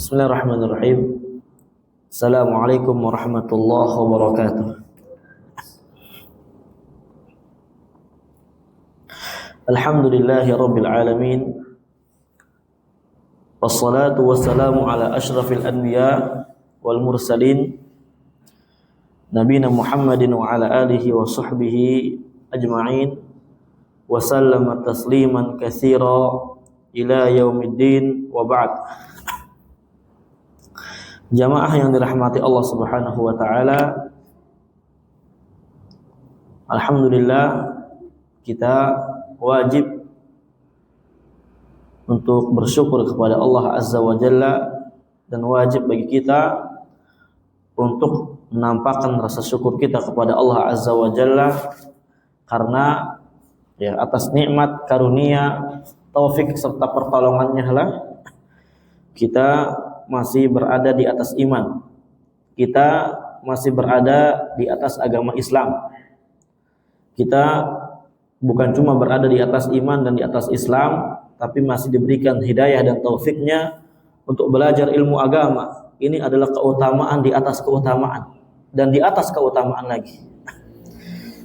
Bismillahirrahmanirrahim. Assalamualaikum warahmatullahi wabarakatuh. Alhamdulillahi rabbil alamin. Wassalatu wassalamu ala ashrafil anbiya wal mursalin nabiyina Muhammadin wa ala alihi wa sahbihi ajma'in wa sallama tasliman katsira ila yaumiddin wa ba'd. Jamaah yang dirahmati Allah Subhanahu wa taala, alhamdulillah kita wajib untuk bersyukur kepada Allah Azza wa Jalla, dan wajib bagi kita untuk menampakkan rasa syukur kita kepada Allah Azza wa Jalla karena atas nikmat, karunia, taufik serta pertolongannya lah kita masih berada di atas iman. Kita masih berada di atas agama Islam. Kita bukan cuma berada di atas iman dan di atas Islam, tapi masih diberikan hidayah dan taufiknya untuk belajar ilmu agama. Ini adalah keutamaan di atas keutamaan dan di atas keutamaan lagi.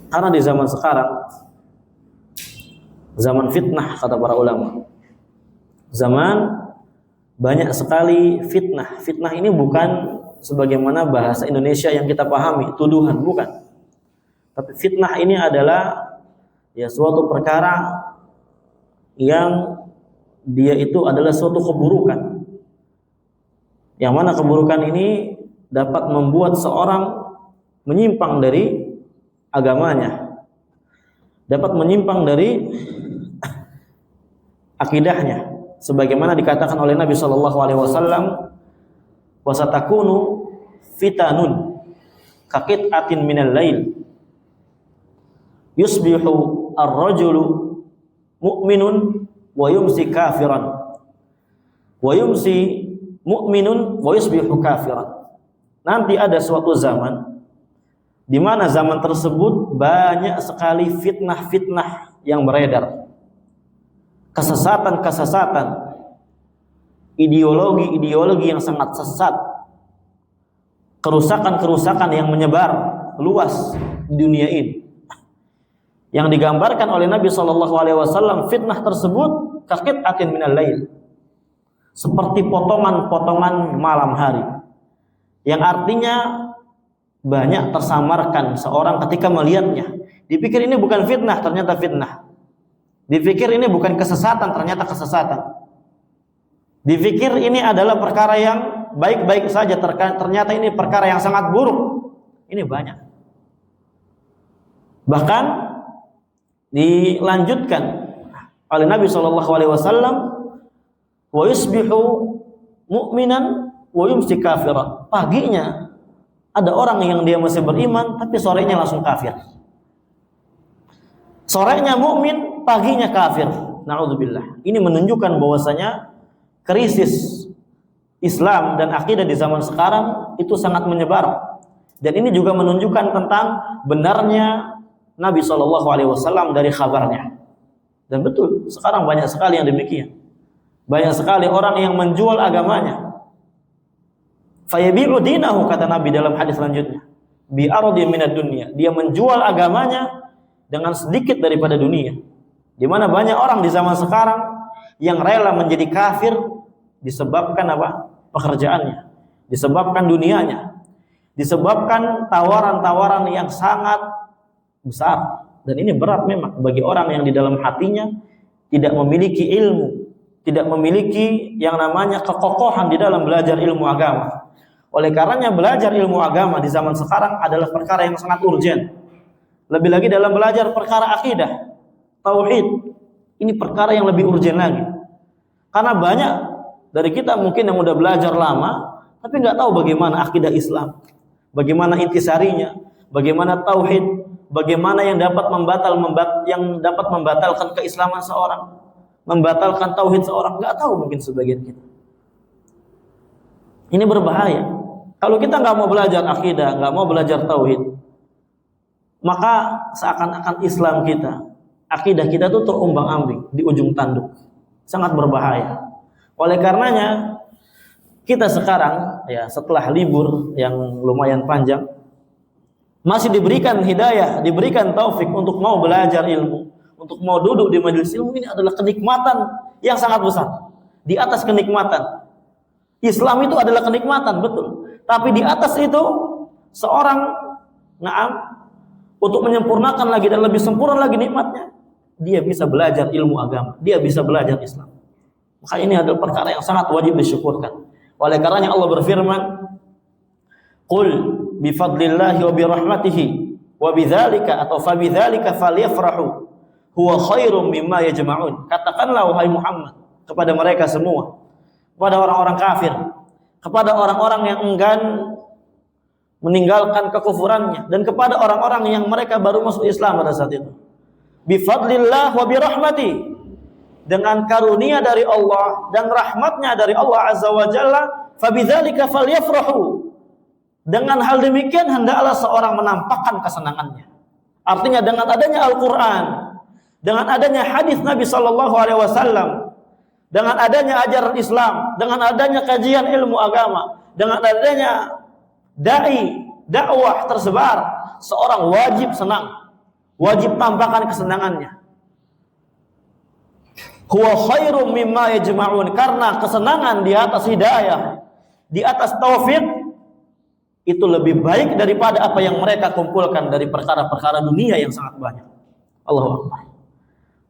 Karena di zaman sekarang, zaman fitnah kata para ulama, zaman banyak sekali fitnah. Fitnah ini bukan sebagaimana bahasa Indonesia yang kita pahami, tuduhan, bukan. Tapi fitnah ini adalah suatu perkara yang dia itu adalah suatu keburukan. Yang mana keburukan ini dapat membuat seorang menyimpang dari agamanya, dapat menyimpang dari akidahnya. Sebagaimana dikatakan oleh Nabi sallallahu alaihi wasallam, wasatakunu fitanun kaqit'atin minal lail yusbihu ar-rajulu mu'minun wa yumsi kafiran wa yumsi mu'minun wa yusbihu kafiran. Nanti ada suatu zaman di mana zaman tersebut banyak sekali fitnah-fitnah yang beredar, kesesatan-kesesatan, ideologi-ideologi yang sangat sesat, kerusakan-kerusakan yang menyebar luas di dunia ini. Yang digambarkan oleh Nabi SAW, fitnah tersebut kaqit'atin minal lail, seperti potongan-potongan malam hari, yang artinya banyak tersamarkan seorang ketika melihatnya. Dipikir ini bukan fitnah, ternyata fitnah. Dipikir ini bukan kesesatan, ternyata kesesatan. Dipikir ini adalah perkara yang baik-baik saja, ternyata ini perkara yang sangat buruk. Ini banyak. Bahkan dilanjutkan oleh Nabi SAW, wa yusbihu mu'minan wa yumsi kafiran. Paginya ada orang yang dia masih beriman, tapi sorenya langsung kafir. Sorenya mukmin, paginya kafir. Na'udzubillah. Ini menunjukkan bahwasanya krisis Islam dan akidah di zaman sekarang itu sangat menyebar. Dan ini juga menunjukkan tentang benarnya Nabi SAW dari kabarnya. Dan betul, sekarang banyak sekali yang demikian. Banyak sekali orang yang menjual agamanya. Fayabi'u dinahu, kata Nabi dalam hadis selanjutnya, bi ardi minad dunya. Dia menjual agamanya dengan sedikit daripada dunia. Di mana banyak orang di zaman sekarang yang rela menjadi kafir disebabkan apa? Pekerjaannya, disebabkan dunianya, disebabkan tawaran-tawaran yang sangat besar. Dan ini berat memang bagi orang yang di dalam hatinya tidak memiliki ilmu, tidak memiliki yang namanya kekokohan di dalam belajar ilmu agama. Oleh karenanya belajar ilmu agama di zaman sekarang adalah perkara yang sangat urgen. Lebih lagi dalam belajar perkara akidah, tauhid, ini perkara yang lebih urgen lagi. Karena banyak dari kita mungkin yang udah belajar lama, tapi nggak tahu bagaimana akidah Islam, bagaimana intisarinya, bagaimana tauhid, bagaimana yang dapat membatalkan keislaman seorang, membatalkan tauhid seorang. Nggak tahu mungkin sebagian kita. Ini berbahaya. Kalau kita nggak mau belajar akidah, nggak mau belajar tauhid, maka seakan-akan Islam kita, akidah kita tuh terombang-ambing di ujung tanduk, sangat berbahaya. Oleh karenanya kita sekarang ya setelah libur yang lumayan panjang masih diberikan hidayah, diberikan taufik untuk mau belajar ilmu, untuk mau duduk di majelis ilmu, ini adalah kenikmatan yang sangat besar. Di atas kenikmatan, Islam itu adalah kenikmatan, betul. Tapi di atas itu seorang untuk menyempurnakan lagi dan lebih sempurna lagi nikmatnya, dia bisa belajar ilmu agama, dia bisa belajar Islam. Maka ini adalah perkara yang sangat wajib disyukurkan. Oleh karenanya Allah berfirman, "Qul bi fadlillahi wa bi rahmatihi wa bidzalika atau fa bidzalika falyafrahu huwa khairum mimma yajma'un." Katakanlah wahai Muhammad kepada mereka semua, kepada orang-orang kafir, kepada orang-orang yang enggan meninggalkan kekufurannya, dan kepada orang-orang yang mereka baru masuk Islam pada saat itu. Bi fadlillah wa bi rahmati, dengan karunia dari Allah dan rahmatnya dari Allah Azza wa Jalla, fa bidzalika falyafrahu. Dengan hal demikian hendaklah seorang menampakkan kesenangannya. Artinya dengan adanya Al-Qur'an, dengan adanya hadis Nabi sallallahu alaihi wasallam, dengan adanya ajaran Islam, dengan adanya kajian ilmu agama, dengan adanya dakwah tersebar, seorang wajib senang, wajib tampakkan kesenangannya. Huwa khairum mimma yajma'un, karena kesenangan di atas hidayah, di atas taufik, itu lebih baik daripada apa yang mereka kumpulkan dari perkara-perkara dunia yang sangat banyak. Allahu Akbar.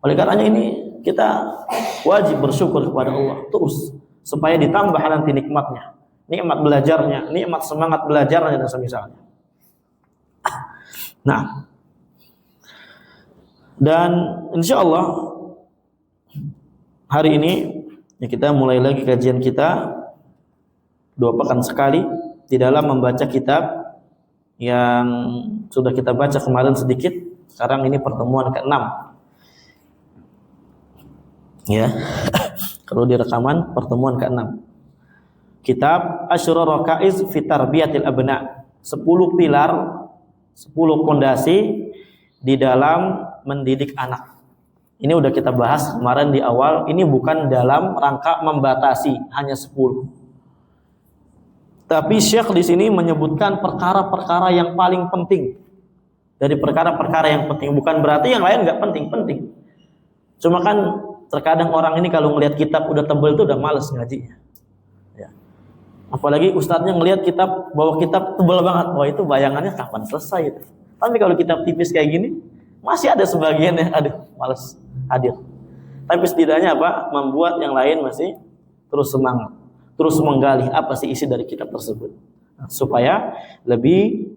Oleh karenanya ini kita wajib bersyukur kepada Allah terus, supaya ditambah nanti nikmatnya, nikmat belajarnya, nikmat semangat belajarnya dan semisalnya. Nah, dan insya Allah hari ini ya kita mulai lagi kajian kita 2 pekan sekali di dalam membaca kitab yang sudah kita baca kemarin sedikit. Sekarang ini pertemuan ke-6 ya. Kalau di rekaman pertemuan ke-6 kitab Asyrul Rakaiz fi Tarbiyatil Abna, 10 pilar, 10 pondasi di dalam mendidik anak. Ini udah kita bahas kemarin di awal. Ini bukan dalam rangka membatasi hanya 10. Tapi Syekh di sini menyebutkan perkara-perkara yang paling penting dari perkara-perkara yang penting. Bukan berarti yang lain nggak penting-penting. Cuma kan terkadang orang ini kalau ngelihat kitab udah tebel itu udah males ngajinya. Ya. Apalagi ustadznya ngelihat kitab, bawa kitab tebel banget, wah itu bayangannya kapan selesai itu. Tapi kalau kitab tipis kayak gini, masih ada sebagian yang aduh males hadir. Tapi setidaknya apa? Membuat yang lain masih terus semangat, terus menggali apa sih isi dari kitab tersebut, supaya lebih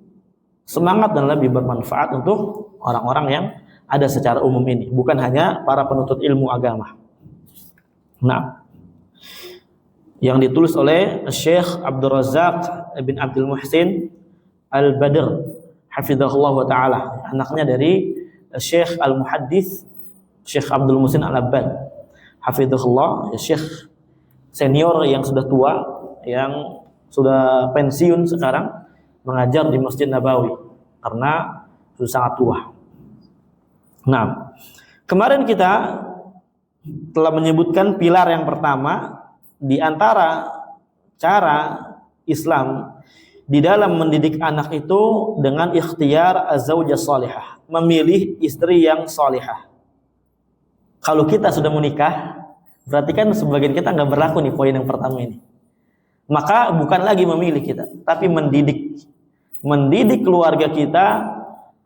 semangat dan lebih bermanfaat untuk orang-orang yang ada secara umum ini, bukan hanya para penuntut ilmu agama. Nah, yang ditulis oleh Syekh Abdul Razak bin Abdul Muhsin Al-Badr hafizahullah wa ta'ala, anaknya dari Syekh Al-Muhaddits Syekh Abdul Muhsin Al-Abbad hafizahullah, Syekh senior yang sudah tua, yang sudah pensiun sekarang, mengajar di Masjid Nabawi karena sudah sangat tua. Nah, kemarin kita telah menyebutkan pilar yang pertama di antara cara Islam di dalam mendidik anak itu dengan ikhtiyar az-zaujah salihah, memilih istri yang salihah. Kalau kita sudah menikah, berarti kan sebagian kita nggak berlaku nih poin yang pertama ini. Maka bukan lagi memilih kita, tapi mendidik keluarga kita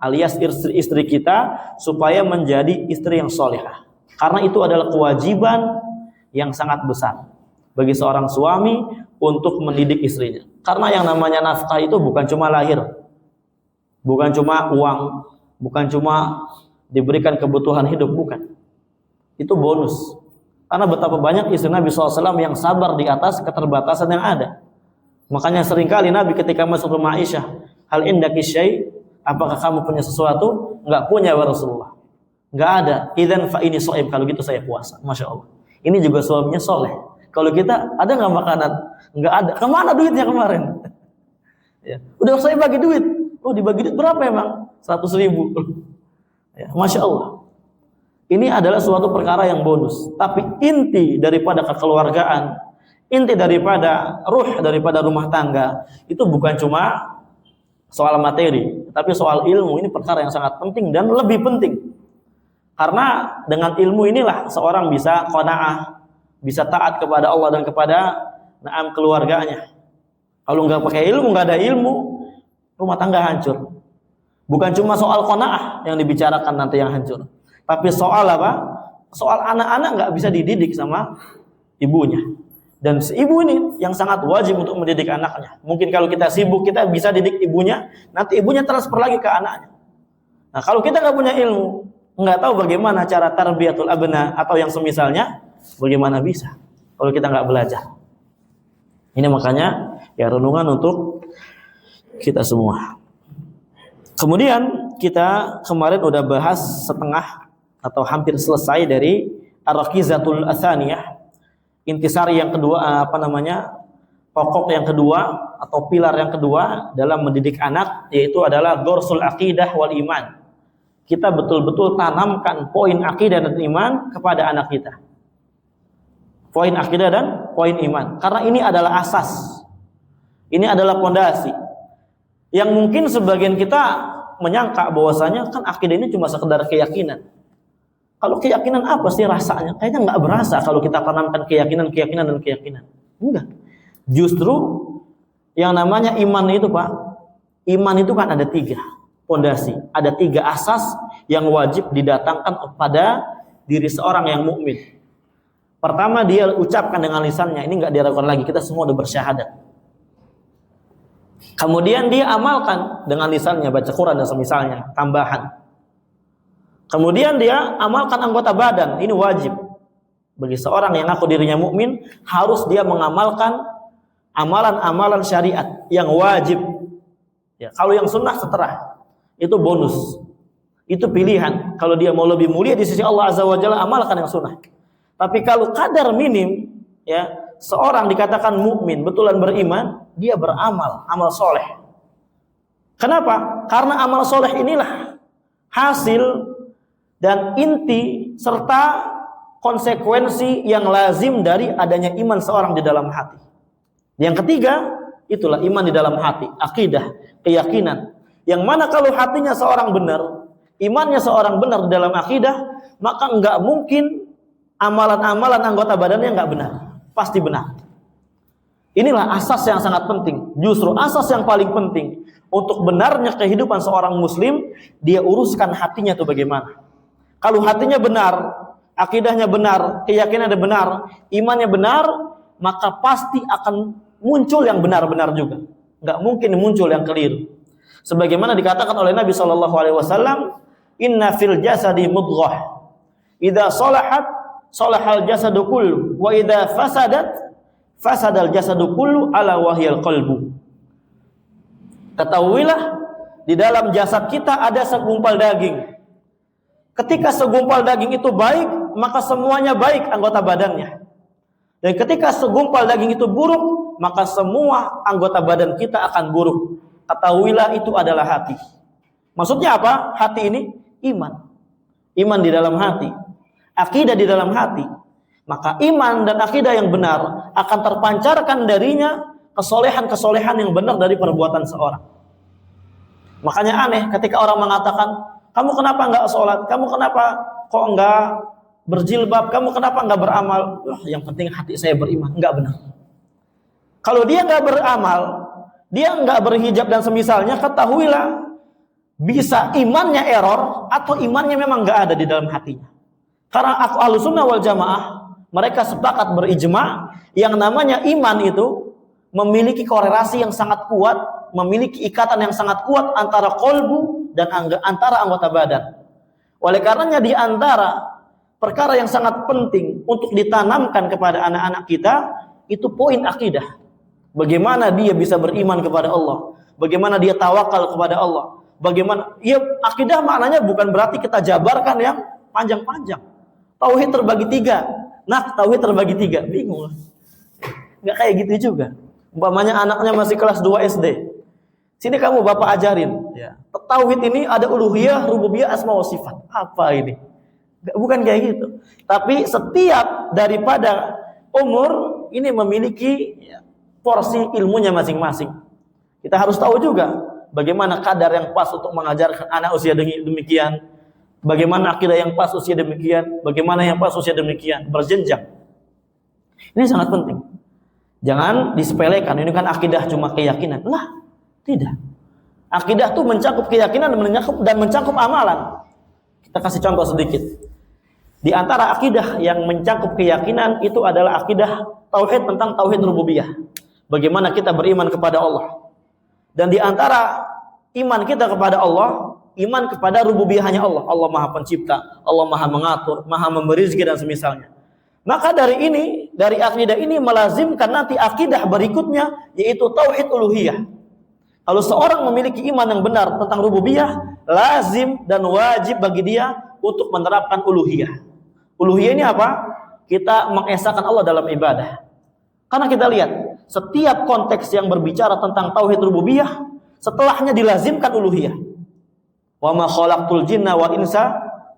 alias istri kita supaya menjadi istri yang solehah. Karena itu adalah kewajiban yang sangat besar bagi seorang suami untuk mendidik istrinya. Karena yang namanya nafkah itu bukan cuma lahir, bukan cuma uang, bukan cuma diberikan kebutuhan hidup, bukan. Itu bonus. Karena betapa banyak istri Nabi SAW yang sabar di atas keterbatasan yang ada. Makanya seringkali Nabi ketika masuk rumah Aisyah, hal indaki syai', apakah kamu punya sesuatu? Enggak punya ya Rasulullah. Enggak ada. Idzan fa ini shaim, kalau gitu saya puasa. Masya Allah. Ini juga suaminya soleh. Kalau kita ada nggak makanan? Enggak ada. Kemana duitnya kemarin? Ya. Udah saya bagi duit. Oh dibagi duit berapa emang? 100.000. Ya, Masya Allah. Ini adalah suatu perkara yang bonus. Tapi inti daripada kekeluargaan, Inti daripada daripada rumah tangga itu bukan cuma soal materi, tapi soal ilmu. Ini perkara yang sangat penting dan lebih penting. Karena dengan ilmu inilah seorang bisa qanaah, bisa taat kepada Allah dan kepada keluarganya. Kalau nggak pakai ilmu, nggak ada ilmu, rumah tangga hancur. Bukan cuma soal qanaah yang dibicarakan nanti yang hancur, tapi soal apa? Soal anak-anak nggak bisa dididik sama ibunya. Dan ibu ini yang sangat wajib untuk mendidik anaknya. Mungkin kalau kita sibuk, kita bisa didik ibunya, nanti ibunya transfer lagi ke anaknya. Nah, kalau kita nggak punya ilmu, nggak tahu bagaimana cara tarbiyatul abna atau yang semisalnya, bagaimana bisa kalau kita nggak belajar. Ini makanya ya renungan untuk kita semua. Kemudian kita kemarin udah bahas setengah atau hampir selesai dari ar-rakizatul atsaniyah. Intisari yang kedua, pokok yang kedua atau pilar yang kedua dalam mendidik anak, yaitu adalah gorsul aqidah wal iman. Kita betul-betul tanamkan poin akidah dan iman kepada anak kita. Poin akidah dan poin iman, karena ini adalah asas, ini adalah pondasi. Yang mungkin sebagian kita menyangka bahwasanya kan akidah ini cuma sekedar keyakinan. Kalau keyakinan apa sih rasanya? Kayaknya nggak berasa kalau kita tanamkan keyakinan. Enggak. Justru yang namanya iman itu, Pak, iman itu kan ada 3 pondasi, ada 3 asas yang wajib didatangkan pada diri seorang yang mukmin. Pertama, dia ucapkan dengan lisannya, ini nggak diragukan lagi, kita semua udah bersyahadat. Kemudian dia amalkan dengan lisannya, baca Quran dan semisalnya, tambahan. Kemudian dia amalkan anggota badan, ini wajib. Bagi seorang yang ngaku dirinya mukmin, harus dia mengamalkan amalan-amalan syariat yang wajib. Ya, kalau yang sunnah setelah, itu bonus. Itu pilihan. Kalau dia mau lebih mulia di sisi Allah Azza wa Jalla, amalkan yang sunnah. Tapi kalau kadar minim, ya, seorang dikatakan mukmin, betulan beriman, dia beramal, amal soleh. Kenapa? Karena amal soleh inilah hasil dan inti serta konsekuensi yang lazim dari adanya iman seorang di dalam hati. Yang ketiga, itulah iman di dalam hati, akidah, keyakinan. Yang mana kalau hatinya seorang benar, imannya seorang benar di dalam akidah, maka enggak mungkin amalan-amalan anggota badannya enggak benar. Pasti benar. Inilah asas yang sangat penting. Justru asas yang paling penting untuk benarnya kehidupan seorang muslim, dia uruskan hatinya itu bagaimana. Kalau hatinya benar, akidahnya benar, keyakinannya benar, imannya benar, maka pasti akan muncul yang benar-benar juga. Enggak mungkin muncul yang keliru. Sebagaimana dikatakan oleh Nabi SAW, inna fil jasadi mudghah, idza salahat salahal jasadu kullu, wa idza fasadat fasadal jasadu kullu, ala wahyal qalbu. Ketahuilah, di dalam jasad kita ada segumpal daging. Ketika segumpal daging itu baik, maka semuanya baik anggota badannya. Dan ketika segumpal daging itu buruk, maka semua anggota badan kita akan buruk. Ketahuilah itu adalah hati. Maksudnya apa? Hati ini iman. Iman di dalam hati. Akidah di dalam hati. Maka iman dan akidah yang benar akan terpancarkan darinya kesolehan-kesolehan yang benar dari perbuatan seorang. Makanya aneh ketika orang mengatakan, kamu kenapa enggak sholat? Kamu kenapa kok enggak berjilbab? Kamu kenapa enggak beramal? Yang penting hati saya beriman. Enggak benar. Kalau dia enggak beramal, dia enggak berhijab dan semisalnya, ketahuilah bisa imannya error atau imannya memang enggak ada di dalam hatinya. Karena Ahlussunnah wal Jamaah, mereka sepakat berijma yang namanya iman itu memiliki korelasi yang sangat kuat, memiliki ikatan yang sangat kuat antara kolbu dan antara anggota badan. Oleh karenanya di antara perkara yang sangat penting untuk ditanamkan kepada anak-anak kita itu poin akidah. Bagaimana dia bisa beriman kepada Allah, bagaimana dia tawakal kepada Allah, bagaimana ya akidah maknanya bukan berarti kita jabarkan yang panjang-panjang. Tauhid terbagi 3. Nah, tauhid terbagi 3, bingung. Enggak kayak gitu juga. Umpamanya anaknya masih kelas 2 SD. Sini kamu Bapak ajarin. Ya. Tauhid ini ada uluhiyah, rububiyah, asma wa sifat. Apa ini? Bukan kayak gitu. Tapi setiap daripada umur ini memiliki porsi ilmunya masing-masing. Kita harus tahu juga bagaimana kadar yang pas untuk mengajarkan anak usia demikian, bagaimana akidah yang pas usia demikian, bagaimana yang pas usia demikian, berjenjang. Ini sangat penting. Jangan disepelekan, ini kan akidah cuma keyakinan. Lah, tidak. Akidah itu mencakup keyakinan dan mencakup amalan. Kita kasih contoh sedikit. Di antara akidah yang mencakup keyakinan itu adalah akidah tauhid tentang tauhid rububiyah. Bagaimana kita beriman kepada Allah. Dan di antara iman kita kepada Allah, iman kepada rububiyahnya Allah. Allah Maha Pencipta, Allah Maha Mengatur, Maha Memberi rezeki dan semisalnya. Maka dari akidah ini melazimkan nanti akidah berikutnya, yaitu tauhid uluhiyah. Kalau seorang memiliki iman yang benar tentang rububiyah, lazim dan wajib bagi dia untuk menerapkan uluhiyah. Uluhiyah ini apa? Kita mengesahkan Allah dalam ibadah. Karena kita lihat, setiap konteks yang berbicara tentang tauhid rububiyah, setelahnya dilazimkan uluhiyah. Wa ma khalaqtul jinna wal insa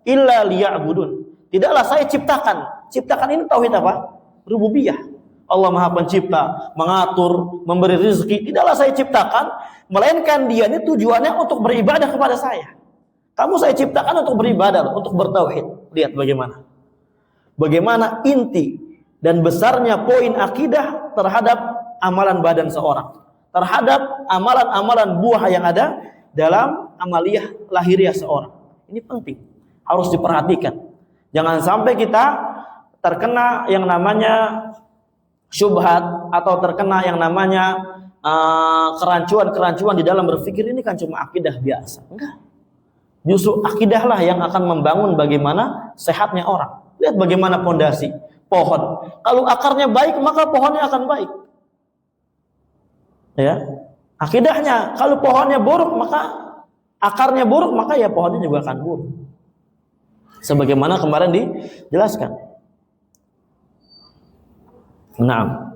illa liya'budun. Tidaklah saya ciptakan. Ciptakan ini tauhid apa? Rububiyah. Allah Maha Pencipta, mengatur, memberi rezeki. Tidaklah saya ciptakan, melainkan dia ini tujuannya untuk beribadah kepada saya. Kamu saya ciptakan untuk beribadah, untuk bertauhid. Lihat bagaimana. Bagaimana inti dan besarnya poin akidah terhadap amalan badan seorang. Terhadap amalan-amalan buah yang ada dalam amaliyah lahiriah seorang. Ini penting. Harus diperhatikan. Jangan sampai kita terkena yang namanya syubhat atau terkena yang namanya kerancuan-kerancuan di dalam berpikir ini kan cuma akidah biasa. Enggak. Justru akidahlah yang akan membangun bagaimana sehatnya orang. Lihat bagaimana pondasi pohon. Kalau akarnya baik, maka pohonnya akan baik. Ya. Akidahnya, kalau pohonnya buruk, maka akarnya buruk, maka ya pohonnya juga akan buruk. Sebagaimana kemarin dijelaskan. Nah,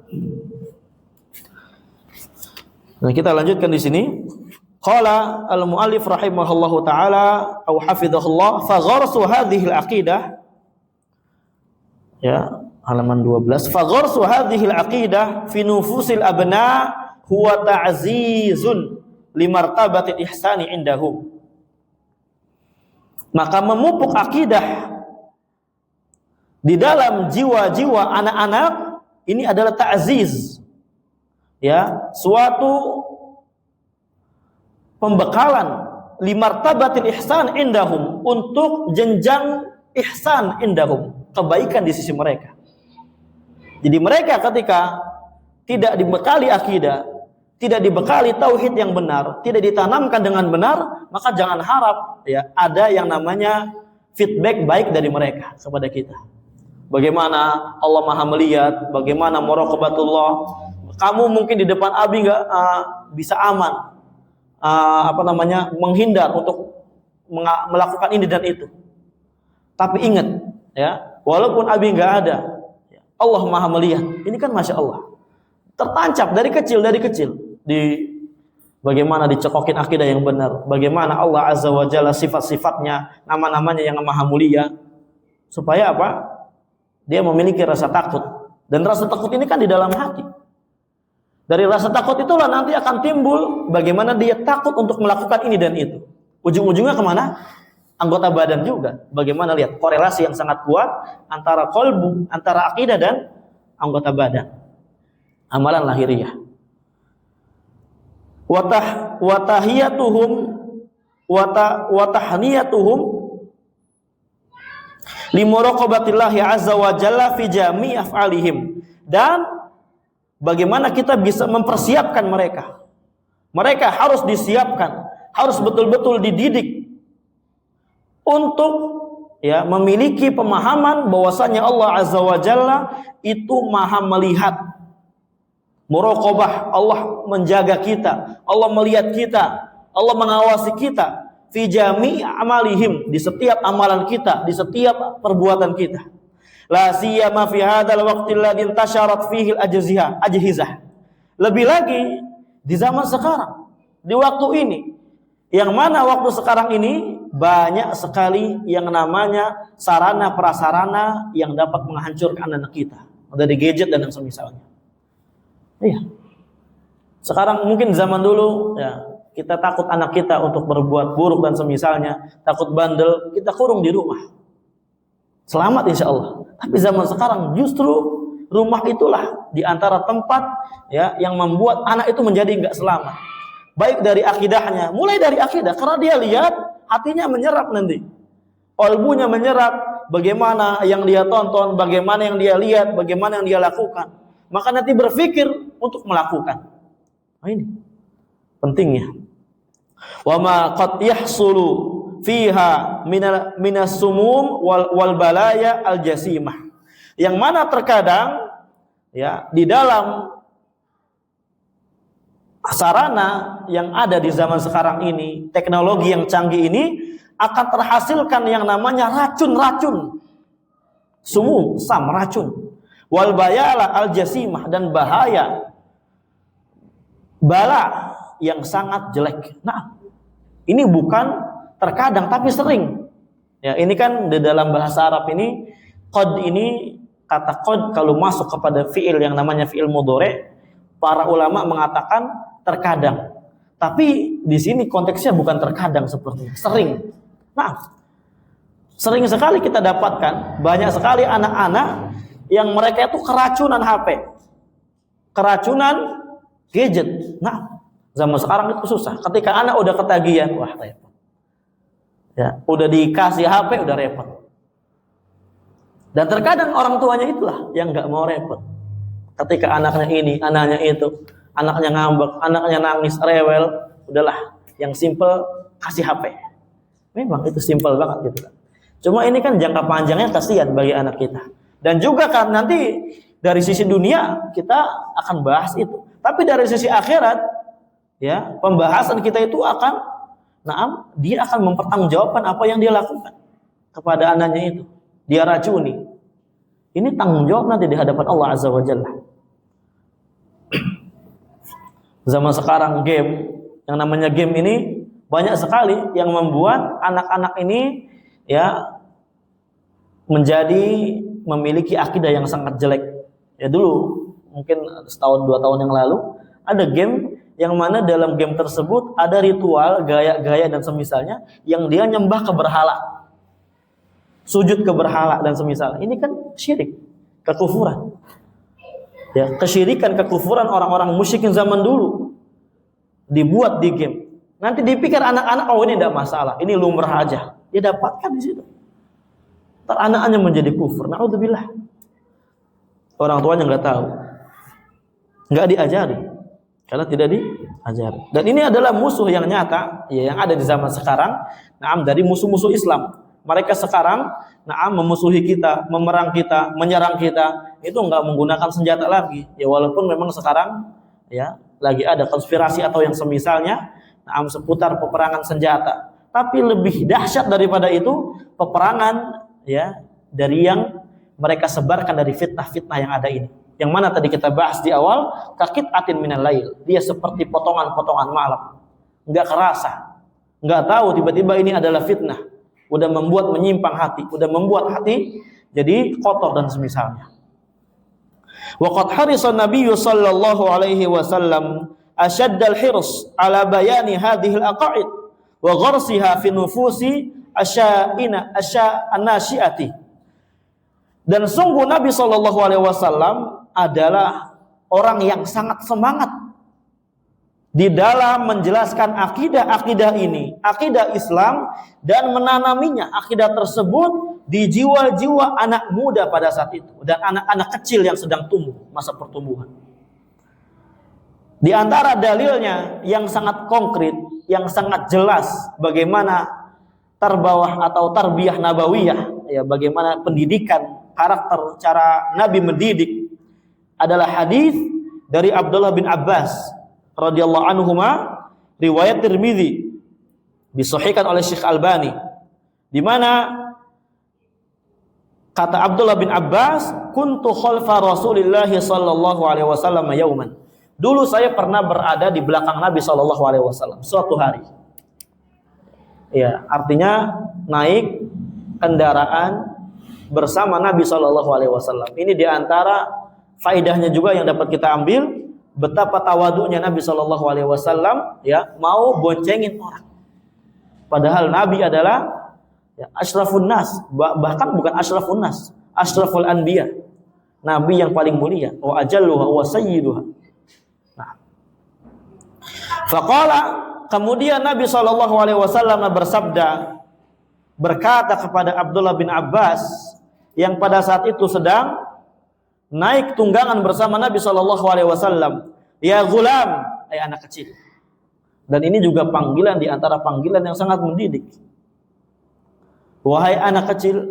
kita lanjutkan di sini. Qala al-muallif rahimahullahu taala au hafizahullah fa gharsu hadhihi al-aqidah, ya, halaman 12. Fa gharsu hadhihi al-aqidah fi nufusil abna huwa ta'zizun limartabati ihsani indahum. Maka memupuk akidah di dalam jiwa-jiwa anak-anak ini adalah ta'ziz, ya, suatu pembekalan limartabatil ihsan indahum, untuk jenjang ihsan indahum, kebaikan di sisi mereka. Jadi mereka ketika tidak dibekali akidah, tidak dibekali tauhid yang benar, tidak ditanamkan dengan benar, maka jangan harap ya ada yang namanya feedback baik dari mereka kepada kita. Bagaimana Allah Maha melihat, bagaimana muraqabatullah. Kamu mungkin di depan Abi nggak bisa aman, menghindar untuk melakukan ini dan itu. Tapi ingat, ya, walaupun Abi nggak ada, Allah Maha melihat. Ini kan masya Allah, tertancap dari kecil di bagaimana dicekokin akidah yang benar, bagaimana Allah Azza wa Jalla sifat-sifatnya, nama-namanya yang maha mulia, supaya apa? Dia memiliki rasa takut. Dan rasa takut ini kan di dalam hati. Dari rasa takut itulah nanti akan timbul bagaimana dia takut untuk melakukan ini dan itu. Ujung-ujungnya kemana? Anggota badan juga. Bagaimana lihat korelasi yang sangat kuat antara qalbu, antara akidah dan anggota badan. Amalan lahiriah. Watahiyatuhum watahniyatuhum limuraqabatillahi azza wa jalla fi jami' af'alihim. Dan bagaimana kita bisa mempersiapkan mereka. Mereka harus disiapkan, harus betul-betul dididik untuk ya memiliki pemahaman bahwasanya Allah Azza wa Jalla itu maha melihat. Muraqabah, Allah menjaga kita, Allah melihat kita, Allah mengawasi kita fi jami' amalihim, di setiap amalan kita, di setiap perbuatan kita. La siyama fi hadzal waqti alladhi intasharat fihi al-ajhizah. Lebih lagi di zaman sekarang, di waktu ini, yang mana waktu sekarang ini banyak sekali yang namanya sarana prasarana yang dapat menghancurkan anak kita, dari gadget dan yang semisalnya. Iya. Sekarang mungkin zaman dulu ya, kita takut anak kita untuk berbuat buruk dan semisalnya, takut bandel, kita kurung di rumah. Selamat insya Allah. Tapi zaman sekarang justru rumah itulah di antara tempat ya yang membuat anak itu menjadi enggak selamat. Baik dari akidahnya, mulai dari akidah, karena dia lihat hatinya menyerap nanti. Qalbunya menyerap bagaimana yang dia tonton, bagaimana yang dia lihat, bagaimana yang dia lakukan. Maka nanti berpikir untuk melakukan. Nah, ini pentingnya. Wa ma qad yahsulu fiha minas sumum wal balaya al jasimah. Yang mana terkadang ya di dalam sarana yang ada di zaman sekarang ini, teknologi yang canggih ini akan terhasilkan yang namanya racun-racun. Sumum, racun. Wal bayala al jasimah, dan bahaya, bala yang sangat jelek. Nah, ini bukan terkadang tapi sering. Ya, ini kan di dalam bahasa Arab ini qad ini, kata qad kalau masuk kepada fiil yang namanya fiil mudhari, para ulama mengatakan terkadang. Tapi di sini konteksnya bukan terkadang sepertinya, sering. Nah, sering sekali kita dapatkan banyak sekali anak-anak yang mereka itu keracunan HP, keracunan gadget. Nah, zaman sekarang itu susah. Ketika anak udah ketagihan, wah repot. Ya, udah dikasih HP udah repot. Dan terkadang orang tuanya itulah yang nggak mau repot. Ketika anaknya ini, anaknya itu, anaknya ngambek, anaknya nangis, rewel, udahlah, yang simple kasih HP. Memang itu simple banget gitu kan. Cuma ini kan jangka panjangnya kasihan bagi anak kita. Dan juga kan nanti dari sisi dunia kita akan bahas itu. Tapi dari sisi akhirat, ya pembahasan kita itu akan, dia akan mempertanggungjawabkan apa yang dia lakukan kepada anaknya itu. Dia racuni. Ini tanggung jawab nanti di hadapan Allah Azza wa Jalla. Zaman sekarang game, yang namanya game ini banyak sekali yang membuat anak-anak ini ya menjadi memiliki akidah yang sangat jelek. Ya dulu mungkin setahun 2 tahun yang lalu ada game yang mana dalam game tersebut ada ritual, gaya-gaya dan semisalnya yang dia nyembah ke berhala, sujud ke berhala dan semisalnya. Ini kan syirik, kekufuran. Ya, kesyirikan, kekufuran orang-orang musyrikin zaman dulu dibuat di game. Nanti dipikir anak-anak, oh ini tidak masalah, ini lumrah aja. Dia dapatkan di situ. Ntar anak-anaknya menjadi kufur. Naudzubillah. Orang tuanya nggak tahu, nggak diajari, karena tidak diajari. Dan ini adalah musuh yang nyata, ya, yang ada di zaman sekarang. Dari musuh-musuh Islam. Mereka sekarang, memusuhi kita, memerang kita, menyerang kita, itu nggak menggunakan senjata lagi. Ya walaupun memang sekarang, ya lagi ada konspirasi atau yang semisalnya, seputar peperangan senjata. Tapi lebih dahsyat daripada itu, peperangan ya dari yang mereka sebarkan dari fitnah-fitnah yang ada ini. Yang mana tadi kita bahas di awal, kakit atin minal lail. Dia seperti potongan-potongan malam. Enggak kerasa. Enggak tahu tiba-tiba ini adalah fitnah. Udah membuat menyimpang hati, udah membuat hati jadi kotor dan semisalnya. Wa qad harisa Nabi sallallahu alaihi wasallam asyaddal hirs ala bayani hadhihi al-aqaid wa gharsiha fi nufusi an-nasyiati. Dan sungguh Nabi sallallahu alaihi wasallam adalah orang yang sangat semangat di dalam menjelaskan akidah ini, akidah Islam, dan menanaminya akidah tersebut di jiwa-jiwa anak muda pada saat itu dan anak-anak kecil yang sedang tumbuh, masa pertumbuhan. Di antara dalilnya yang sangat konkret, yang sangat jelas bagaimana tarbawah atau tarbiyah nabawiyah, ya bagaimana pendidikan karakter cara Nabi mendidik, adalah hadis dari Abdullah bin Abbas radhiyallahu anhuma, riwayat Tirmidzi, disahihkan oleh Syekh Albani, di mana kata Abdullah bin Abbas, kuntu khalfa Rasulillah sallallahu alaihi wasallam yauman. Dulu saya pernah berada di belakang Nabi sallallahu alaihi wasallam suatu hari. Ya, artinya naik kendaraan bersama Nabi sallallahu alaihi wasallam. Ini di antara faedahnya juga yang dapat kita ambil, betapa tawadunya Nabi Shallallahu Alaihi Wasallam, ya, mau boncengin orang. Padahal Nabi adalah ya, asyrafun nas, bahkan bukan asyrafun nas, asyraful anbiya, Nabi yang paling mulia, wa ajalluha wa sayyiduha. Nah, faqala, kemudian Nabi Shallallahu Alaihi Wasallam bersabda, berkata kepada Abdullah bin Abbas yang pada saat itu sedang naik tunggangan bersama Nabi Shallallahu Alaihi Wasallam, ya gulam, anak kecil. Dan ini juga panggilan di antara panggilan yang sangat mendidik. Wahai anak kecil,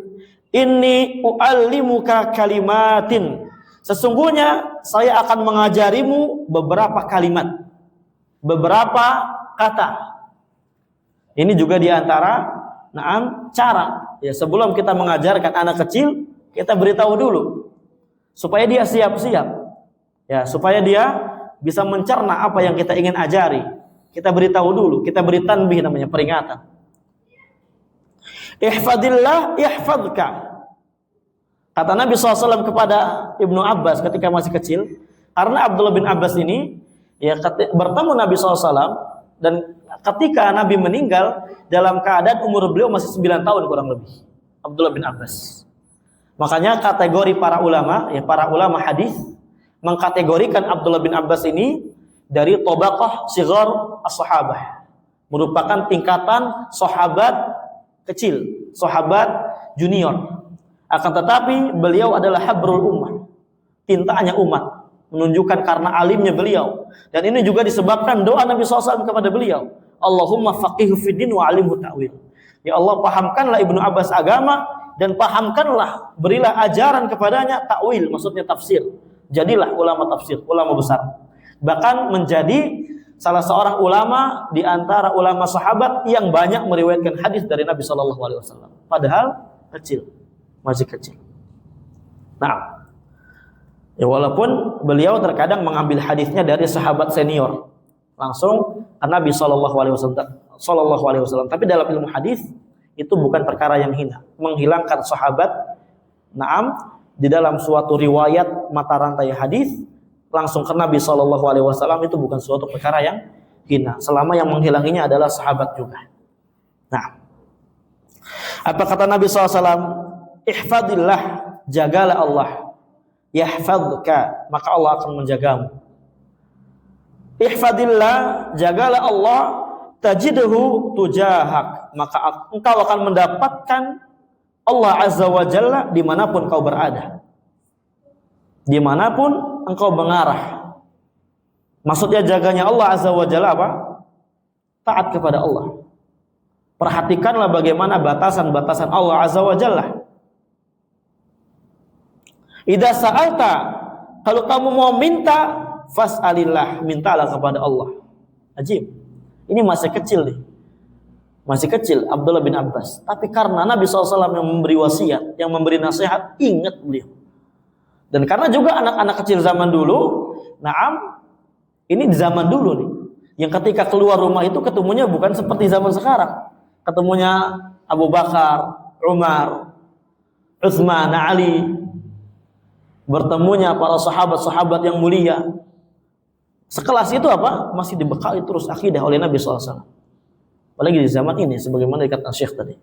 inni u'allimuka kalimatin. Sesungguhnya saya akan mengajarimu beberapa kalimat, beberapa kata. Ini juga di antara cara. Ya, sebelum kita mengajarkan anak kecil, kita beritahu dulu supaya dia siap-siap. Ya, supaya dia bisa mencerna apa yang kita ingin ajari. Kita beritahu dulu, kita beri tanbih, namanya peringatan. Ihfadillah yahfadka. Kata Nabi SAW kepada Ibnu Abbas ketika masih kecil, karena Abdullah bin Abbas ini ya bertemu Nabi SAW, dan ketika Nabi meninggal dalam keadaan umur beliau masih 9 tahun kurang lebih, Abdullah bin Abbas. Makanya kategori para ulama hadis mengkategorikan Abdullah bin Abbas ini dari tabaqah sighar as-sahabah, merupakan tingkatan sahabat kecil, sahabat junior. Akan tetapi beliau adalah habrul ummah, tintanya umat, menunjukkan karena alimnya beliau. Dan ini juga disebabkan doa Nabi SAW kepada beliau, Allahumma faqihhu fiddin wa alimhu ta'wil. Ya Allah, pahamkanlah Ibnu Abbas agama, dan pahamkanlah, berilah ajaran kepadanya ta'wil, maksudnya tafsir. Jadilah ulama tafsir, ulama besar. Bahkan menjadi salah seorang ulama di antara ulama sahabat yang banyak meriwayatkan hadis dari Nabi Shallallahu Alaihi Wasallam. Padahal kecil, masih kecil. Nah, ya walaupun beliau terkadang mengambil hadisnya dari sahabat senior langsung ke Nabi Shallallahu Alaihi Wasallam. Tapi dalam ilmu hadis itu bukan perkara yang hina. Menghilangkan sahabat, di dalam suatu riwayat mata rantai hadis langsung ke Nabi Shallallahu Alaihi Wasallam itu bukan suatu perkara yang hina, selama yang menghilanginya adalah sahabat juga. Nah, apa kata Nabi SAW? Ihfadillah, jagalah Allah, yahfadka, maka Allah akan menjagamu. Ihfadillah, jagalah Allah, tajidhu tujahak, maka engkau akan mendapatkan Allah Azza wa Jalla dimanapun kau berada, dimanapun engkau mengarah. Maksudnya jaganya Allah Azza wa Jalla apa? Taat kepada Allah. Perhatikanlah bagaimana batasan-batasan Allah Azza wa Jalla. Idza sa'alta, kalau kamu mau minta, fas'alillah, mintalah kepada Allah. Ajib. Ini masih kecil nih. Masih kecil Abdullah bin Abbas. Tapi karena Nabi SAW yang memberi wasiat, yang memberi nasihat, ingat beliau. Dan karena juga anak-anak kecil zaman dulu, ini di zaman dulu nih, yang ketika keluar rumah itu ketemunya bukan seperti zaman sekarang. Ketemunya Abu Bakar, Umar, Utsman, Ali. Bertemunya para sahabat-sahabat yang mulia. Sekelas itu apa? Masih dibekali terus akidah oleh Nabi SAW. Apalagi di zaman ini, sebagaimana dikatakan Syekh tadi.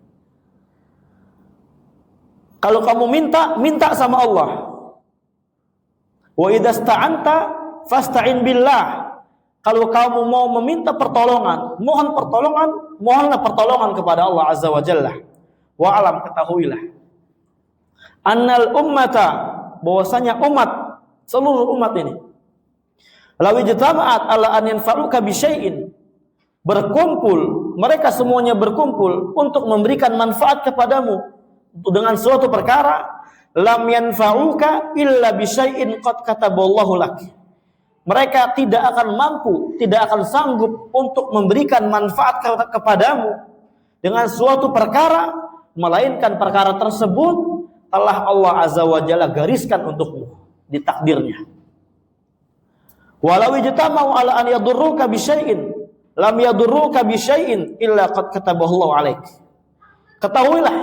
Kalau kamu minta sama Allah. Wa idza sta'anta fasta'in billah. Kalau kamu mau meminta pertolongan, mohonlah pertolongan kepada Allah Azza wa Jalla. Wa alam, ketahuilah, annal ummata, bahwasanya umat, seluruh umat ini, law ijtama'at ala an yanfa'uka bi syai'in, berkumpul, mereka semuanya berkumpul untuk memberikan manfaat kepadamu dengan suatu perkara, lam yanfa'uka illa bi syai'in qad kataballahu lak. Mereka tidak akan mampu, tidak akan sanggup untuk memberikan manfaat kepadamu dengan suatu perkara, melainkan perkara tersebut telah Allah Azza wa Jalla gariskan untukmu di takdirnya. Walau ijtama'u ala an yadurruka bi syai'in lam yadurruka bi syai'in illa qad kataballahu alaik. Ketahuilah,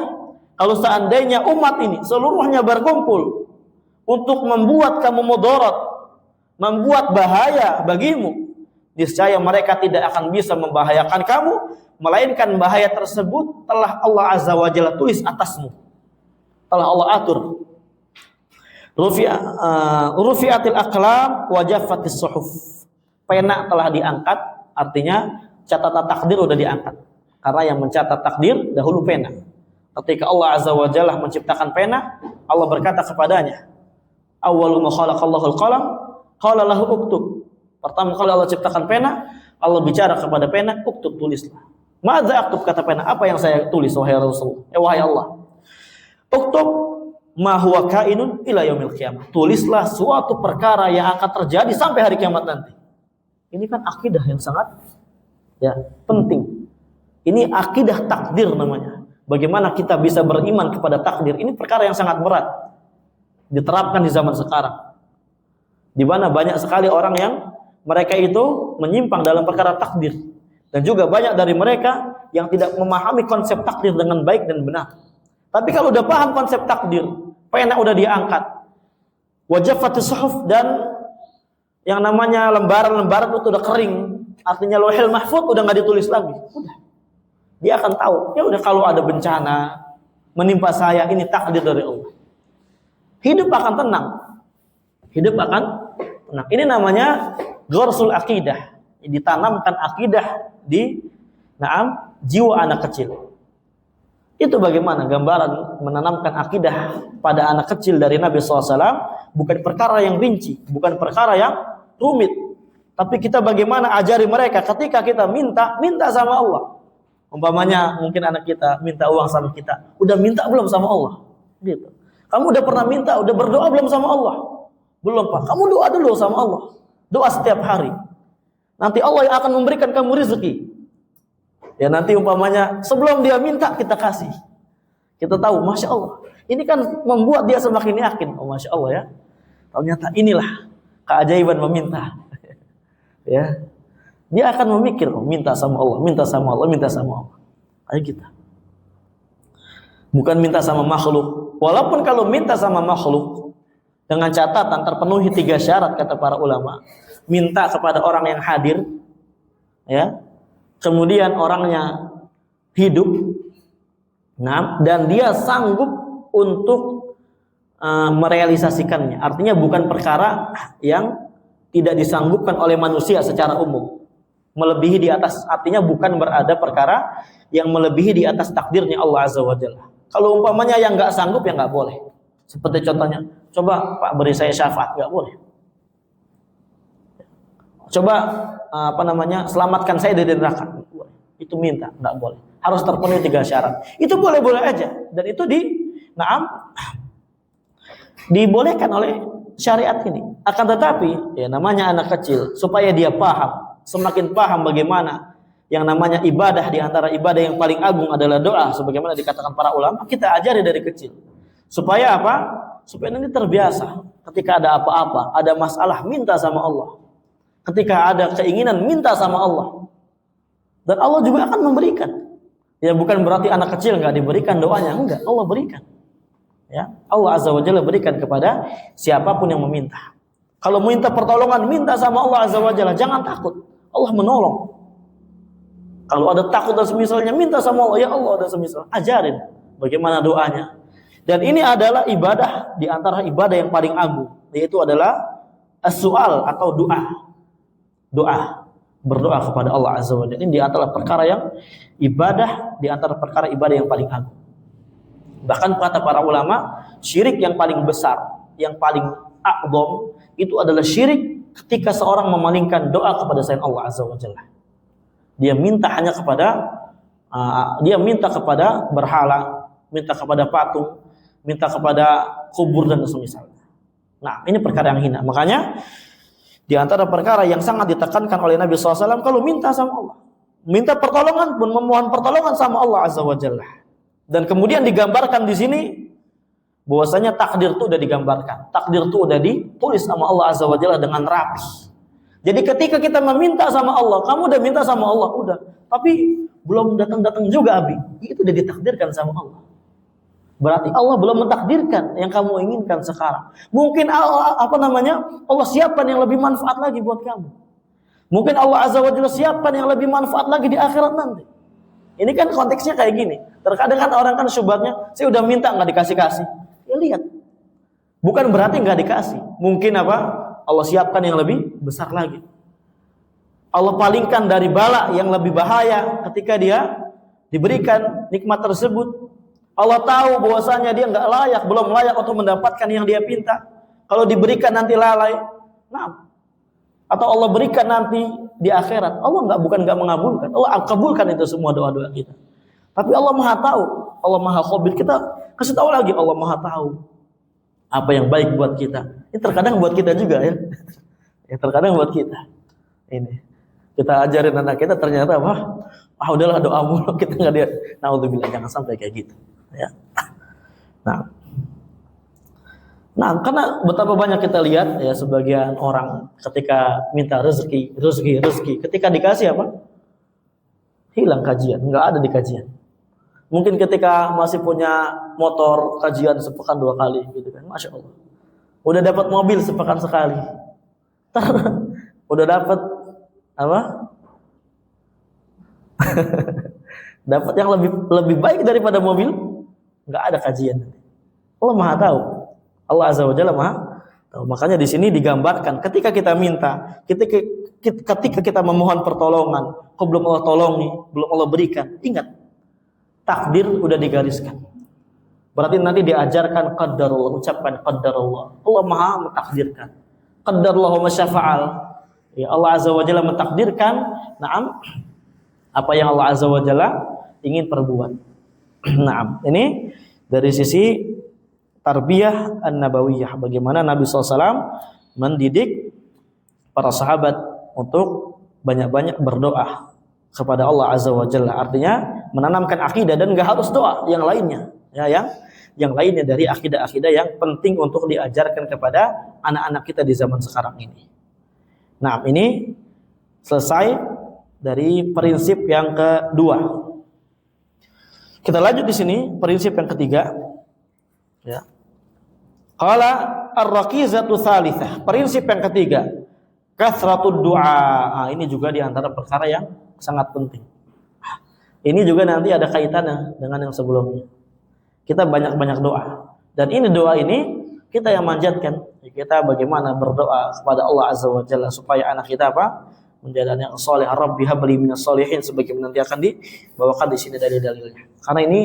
kalau seandainya umat ini seluruhnya berkumpul untuk membuat kamu mudarat, membuat bahaya bagimu, niscaya mereka tidak akan bisa membahayakan kamu, melainkan bahaya tersebut telah Allah Azza wa Jalla tulis atasmu, telah Allah atur. Rufi'atil aqlam wa jaffatis suhuf. Pena telah diangkat, artinya catatan takdir sudah diangkat. Karena yang mencatat takdir dahulu pena. Ketika Allah Azza wa Jalla menciptakan pena, Allah berkata kepadanya, awwalu ma khalaqallahu al-qalam qala lahu uktub. Pertama kali Allah ciptakan pena, Allah bicara kepada pena, uktub, tulislah. Madza aktub, kata pena, apa yang saya tulis wahai Rasul? Wahai Allah. Uktub ma huwa kainun ila yaumil qiyamah. Tulislah suatu perkara yang akan terjadi sampai hari kiamat nanti. Ini kan akidah yang sangat penting. Ini akidah takdir namanya. Bagaimana kita bisa beriman kepada takdir? Ini perkara yang sangat berat. Diterapkan di zaman sekarang. Di mana banyak sekali orang yang mereka itu menyimpang dalam perkara takdir. Dan juga banyak dari mereka yang tidak memahami konsep takdir dengan baik dan benar. Tapi kalau udah paham konsep takdir, pena udah diangkat, wajafatis suhuf, dan yang namanya lembaran-lembaran itu udah kering, artinya lauhil mahfuz udah nggak ditulis lagi. Udah, dia akan tahu. Ya udah, kalau ada bencana menimpa saya, ini takdir dari Allah. Hidup akan tenang. Hidup akan tenang. Ini namanya gharsul akidah. Ditanamkan akidah di jiwa anak kecil. Itu bagaimana gambaran menanamkan akidah pada anak kecil dari Nabi SAW. Bukan perkara yang rinci, bukan perkara yang rumit, tapi kita bagaimana ajari mereka ketika kita minta sama Allah. Umpamanya mungkin anak kita minta uang sama kita, udah minta belum sama Allah? Gitu. Kamu udah pernah minta, udah berdoa belum sama Allah? Belum, Pak. Kamu doa dulu sama Allah. Doa setiap hari. Nanti Allah yang akan memberikan kamu rezeki. Ya nanti umpamanya sebelum dia minta kita kasih. Kita tahu, Masya Allah. Ini kan membuat dia semakin yakin. Oh Masya Allah ya. Ternyata inilah keajaiban meminta. Ya, dia akan memikir, oh, minta sama Allah, minta sama Allah, minta sama Allah. Ayo kita. Bukan minta sama makhluk. Walaupun kalau minta sama makhluk dengan catatan terpenuhi 3 syarat kata para ulama. Minta kepada orang yang hadir, ya. Kemudian orangnya hidup, dan dia sanggup untuk merealisasikannya. Artinya bukan perkara yang tidak disanggupkan oleh manusia secara umum. Melebihi di atas, artinya bukan berada perkara yang melebihi di atas takdirnya Allah Azza wa Jalla. Kalau umpamanya yang nggak sanggup, ya nggak boleh. Seperti contohnya, coba Pak beri saya syafaat, nggak boleh. Coba selamatkan saya dari neraka. Itu minta, nggak boleh. Harus terpenuhi 3 syarat. Itu boleh-boleh aja, dan itu dibolehkan oleh syariat ini. Akan tetapi, ya namanya anak kecil, supaya dia paham, semakin paham bagaimana yang namanya ibadah, di antara ibadah yang paling agung adalah doa, sebagaimana dikatakan para ulama, kita ajari dari kecil. Supaya apa? Supaya nanti terbiasa. Ketika ada apa-apa, ada masalah, minta sama Allah. Ketika ada keinginan, minta sama Allah. Dan Allah juga akan memberikan. Ya bukan berarti anak kecil nggak diberikan doanya, enggak, Allah berikan. Ya, Allah Azza wa Jalla berikan kepada siapapun yang meminta. Kalau minta pertolongan, minta sama Allah Azza wa Jalla, jangan takut. Allah menolong. Kalau ada takut dan semisalnya, minta sama Allah, ya Allah dan semisal. Ajarin bagaimana doanya. Dan ini adalah ibadah di antara ibadah yang paling agung, yaitu adalah as-su'al atau doa. Doa, berdoa kepada Allah Azza wa Jalla. Ini di antara perkara yang ibadah, di antara perkara ibadah yang paling agung. Bahkan kata para ulama, syirik yang paling besar, yang paling a'zam, itu adalah syirik ketika seorang memalingkan doa kepada selain Allah Azza wa Jalla. Dia minta hanya kepada berhala, minta kepada patung, minta kepada kubur dan semisalnya. Nah, ini perkara yang hina. Makanya di antara perkara yang sangat ditekankan oleh Nabi SAW, kalau minta sama Allah, minta pertolongan pun memohon pertolongan sama Allah Azza wa Jalla. Dan kemudian digambarkan di sini bahwasanya takdir itu udah digambarkan, takdir itu udah ditulis sama Allah Azza wa Jalla dengan rapi. Jadi ketika kita meminta sama Allah, kamu udah minta sama Allah, udah, tapi belum datang juga Abi, itu udah ditakdirkan sama Allah. Berarti Allah belum mentakdirkan yang kamu inginkan sekarang. Mungkin Allah, Allah siapkan yang lebih manfaat lagi buat kamu. Mungkin Allah Azza wa Jalla siapkan yang lebih manfaat lagi di akhirat nanti. Ini kan konteksnya kayak gini. Terkadang kan orang kan syubhatnya, saya udah minta nggak dikasih-kasih. Ya lihat. Bukan berarti nggak dikasih. Mungkin apa? Allah siapkan yang lebih besar lagi. Allah palingkan dari bala yang lebih bahaya ketika dia diberikan nikmat tersebut. Allah tahu bahwasanya dia nggak layak, belum layak untuk mendapatkan yang dia pinta. Kalau diberikan nanti lalai, nah, atau Allah berikan nanti di akhirat, Allah bukan nggak mengabulkan, Allah kabulkan itu semua doa-doa kita. Tapi Allah Maha tahu, Allah Maha khabir. Kita kasih tahu lagi, Allah Maha tahu apa yang baik buat kita. Ini terkadang buat kita juga ya. Ya terkadang buat kita. Ini kita ajarin anak kita ternyata udahlah doa mulu kita nggak dia. Naudzubillah, jangan sampai kayak gitu. Ya. Nah, karena betapa banyak kita lihat ya sebagian orang ketika minta rezeki, ketika dikasih apa? Hilang kajian, nggak ada di kajian. Mungkin ketika masih punya motor kajian sepekan 2 kali gitu kan, masya Allah. Udah dapat mobil sepekan sekali. Udah dapat apa? Dapat yang lebih baik daripada mobil, nggak ada kajian. Allah Maha tahu. Allah Azza wa Jalla Maha tahu. Makanya di sini digambarkan ketika kita minta, ketika kita memohon pertolongan, kok belum Allah tolongi, belum Allah berikan, ingat takdir udah digariskan. Berarti nanti diajarkan qadarullah, ucapkan qadarullah. Allah Maha mentakdirkan. Qadarullah wa masyafa'al. Ya, Allah Azza wa Jalla mentakdirkan, na'am, apa yang Allah Azza wa Jalla ingin perbuat. Na'am. Ini dari sisi tarbiyah an-nabawiyah, bagaimana Nabi SAW mendidik para sahabat untuk banyak-banyak berdoa kepada Allah Azza wa Jalla. Artinya menanamkan akidah dan gak harus doa yang lainnya. Ya, yang lainnya dari akidah-akidah yang penting untuk diajarkan kepada anak-anak kita di zaman sekarang ini. Nah, ini selesai dari prinsip yang kedua. Kita lanjut di sini prinsip yang ketiga. Ya. Qala ar-raqizatu tsalitsah. Prinsip yang ketiga, kathratud du'a. Ini juga di antara perkara yang sangat penting. Ini juga nanti ada kaitannya dengan yang sebelumnya. Kita banyak-banyak doa. Dan ini doa ini kita yang manjatkan. Kita bagaimana berdoa kepada Allah Azza wa Jalla supaya anak kita apa? Menjadi anak saleh. Rabbi habli minas sholihin, sebagaimana nanti akan dibawakan di sini dalil-dalilnya. Karena ini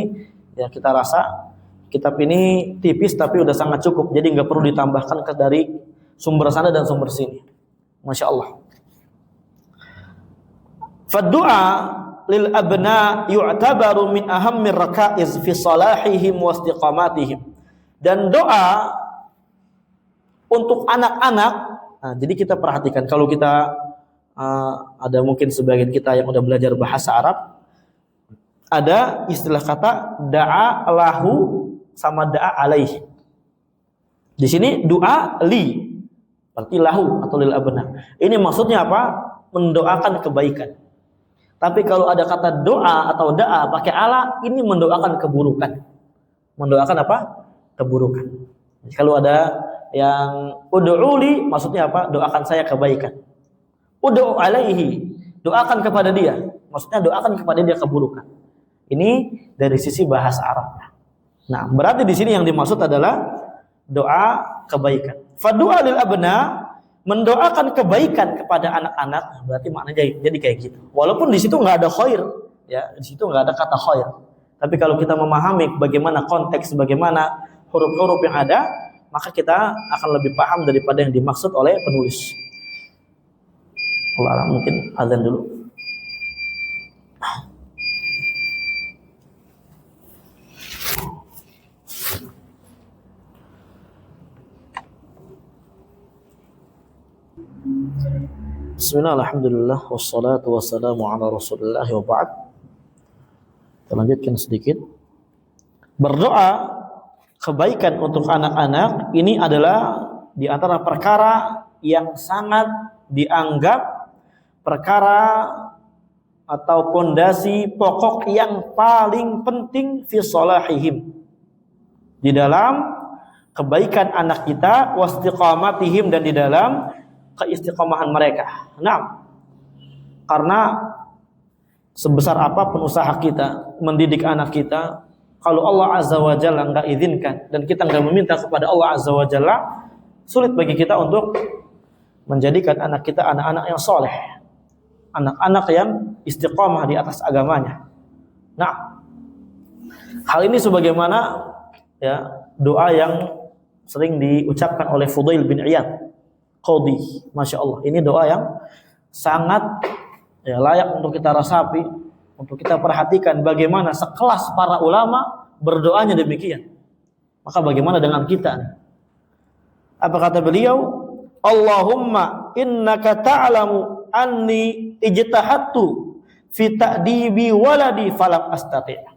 ya kita rasa kitab ini tipis tapi udah sangat cukup. Jadi nggak perlu ditambahkan dari sumber sana dan sumber sini. Masya Allah. Faddu'a lil abna yu'tabaru min ahammir rakaiz fi salahihim wa istiqamatihim. Dan doa untuk anak-anak, nah, jadi kita perhatikan kalau kita ada mungkin sebagian kita yang udah belajar bahasa Arab, ada istilah kata da'a lahu sama da'a alaihi. Di sini doa li, berarti lahu atau lil abna. Ini maksudnya apa? Mendoakan kebaikan. Tapi kalau ada kata doa atau da'a pakai ala, ini mendoakan keburukan. Mendoakan apa? Keburukan. Jadi kalau ada yang ud'uli, maksudnya apa? Doakan saya kebaikan. Ud'u alaihi, doakan kepada dia. Maksudnya doakan kepada dia keburukan. Ini dari sisi bahasa Arab. Nah, berarti di sini yang dimaksud adalah doa kebaikan. Fadu'a lil abna, mendoakan kebaikan kepada anak-anak, berarti maknanya jadi kayak gitu. Walaupun di situ nggak ada khair, ya, di situ nggak ada kata khair. Tapi kalau kita memahami bagaimana konteks, bagaimana huruf-huruf yang ada, maka kita akan lebih paham daripada yang dimaksud oleh penulis. Allah, mungkin azan dulu. Bismillah, alhamdulillah, wassalatu wassalamu ala rasulillah wa ba'd. Kita lanjutkan sedikit. Berdoa kebaikan untuk anak-anak ini adalah di antara perkara yang sangat dianggap perkara atau pondasi pokok yang paling penting fi sholahihim, di dalam kebaikan anak kita, wastiqamatihim, dan di dalam keistiqomahan mereka. Nah, karena sebesar apapun usaha kita mendidik anak kita, kalau Allah Azza wa Jalla enggak izinkan dan kita enggak meminta kepada Allah Azza wa Jalla, sulit bagi kita untuk menjadikan anak kita anak-anak yang soleh, anak-anak yang istiqomah di atas agamanya. Nah, hal ini sebagaimana ya doa yang sering diucapkan oleh Fudail bin Iyad Qadhi. Masya Allah, ini doa yang sangat ya, layak untuk kita rasapi, untuk kita perhatikan bagaimana sekelas para ulama berdoanya demikian. Maka bagaimana dengan kita? Apa kata beliau? Allahumma innaka ta'lamu anni ijtahattu fi ta'dibi waladi falam astati'.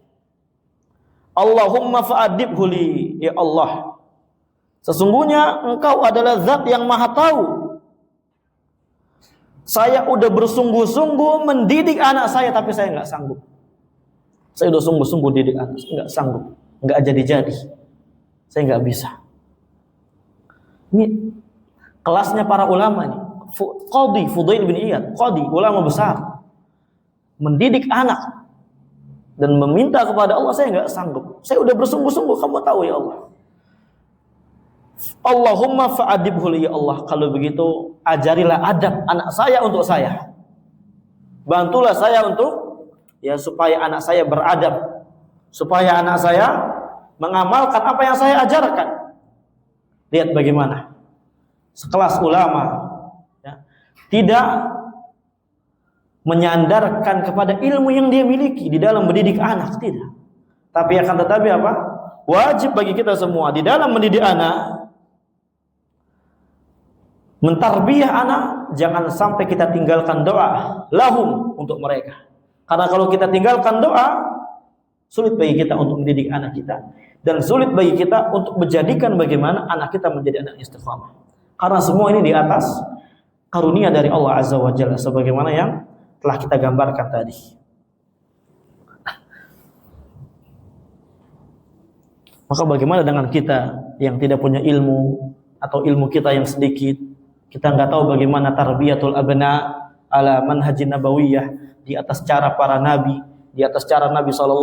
Allahumma fa'adibhu li, ya Allah, sesungguhnya engkau adalah zat yang maha tahu, saya udah bersungguh-sungguh mendidik anak saya tapi saya nggak sanggup. Saya udah sungguh-sungguh didik anak, nggak sanggup, nggak jadi-jadi, saya nggak bisa. Ini kelasnya para ulama nih. Qadhi Fudail bin Iyad, Qadhi, ulama besar, mendidik anak dan meminta kepada Allah, saya nggak sanggup, saya udah bersungguh-sungguh, kamu tahu ya Allah. Allahumma fa'adibhu li, ya Allah, kalau begitu ajarilah adab anak saya untuk saya. Bantulah saya untuk ya supaya anak saya beradab, supaya anak saya mengamalkan apa yang saya ajarkan. Lihat bagaimana sekelas ulama ya, tidak menyandarkan kepada ilmu yang dia miliki di dalam mendidik anak, tidak. Tapi akan tetapi apa? Wajib bagi kita semua di dalam mendidik anak, mentarbiyah anak, jangan sampai kita tinggalkan doa lahum untuk mereka. Karena kalau kita tinggalkan doa, sulit bagi kita untuk mendidik anak kita, dan sulit bagi kita untuk menjadikan bagaimana anak kita menjadi anak istiqamah. Karena semua ini di atas karunia dari Allah Azza wa Jalla, sebagaimana yang telah kita gambarkan tadi. Maka bagaimana dengan kita yang tidak punya ilmu, atau ilmu kita yang sedikit, kita nggak tahu bagaimana tarbiyatul abna ala manhajin nabawiyah, di atas cara para nabi, di atas cara Nabi SAW,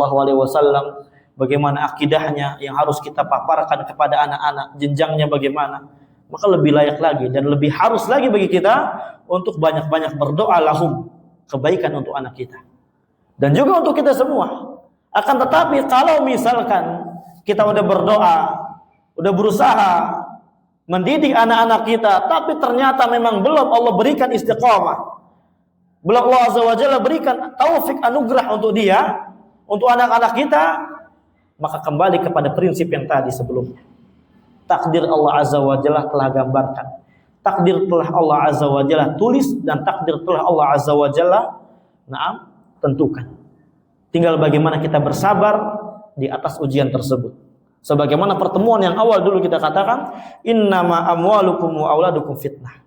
bagaimana akidahnya yang harus kita paparkan kepada anak-anak, jenjangnya bagaimana. Maka lebih layak lagi dan lebih harus lagi bagi kita untuk banyak-banyak berdoa lahum, kebaikan untuk anak kita dan juga untuk kita semua. Akan tetapi kalau misalkan kita udah berdoa, udah berusaha mendidik anak-anak kita, tapi ternyata memang belum Allah berikan istiqamah, belum Allah Azza wa Jalla berikan taufik, anugerah untuk dia, untuk anak-anak kita, maka kembali kepada prinsip yang tadi sebelumnya. Takdir Allah Azza wa Jalla telah gambarkan, takdir telah Allah Azza wa Jalla tulis, dan takdir telah Allah Azza wa Jalla tentukan. Tinggal bagaimana kita bersabar di atas ujian tersebut. Sebagaimana pertemuan yang awal dulu kita katakan, innama amwalukum wa auladukum fitnah.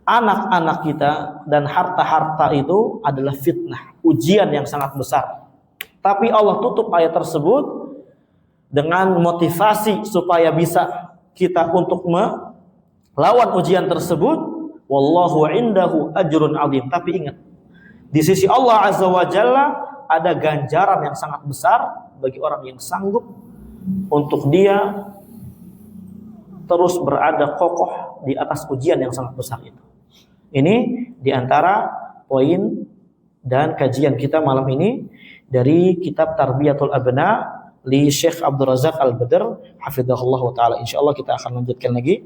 Anak-anak kita dan harta-harta itu adalah fitnah, ujian yang sangat besar. Tapi Allah tutup ayat tersebut dengan motivasi supaya bisa kita untuk melawan ujian tersebut. Wallahu indahu ajrun azim. Tapi ingat, di sisi Allah Azza wa Jalla ada ganjaran yang sangat besar bagi orang yang sanggup untuk dia terus berada kokoh di atas ujian yang sangat besar itu. Ini diantara poin dan kajian kita malam ini dari kitab Tarbiyatul Abna li Syekh Abdul Razak Al-Badr hafizahullah ta'ala. Insyaallah kita akan lanjutkan lagi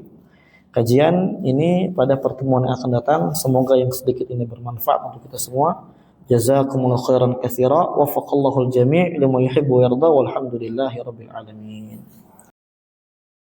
kajian ini pada pertemuan yang akan datang. Semoga yang sedikit ini bermanfaat untuk kita semua. Jazakumullahu khairan katsira, wafaqallahu al-jami' lima yuhibbu wa yarda, walhamdulillahi rabbil alamin.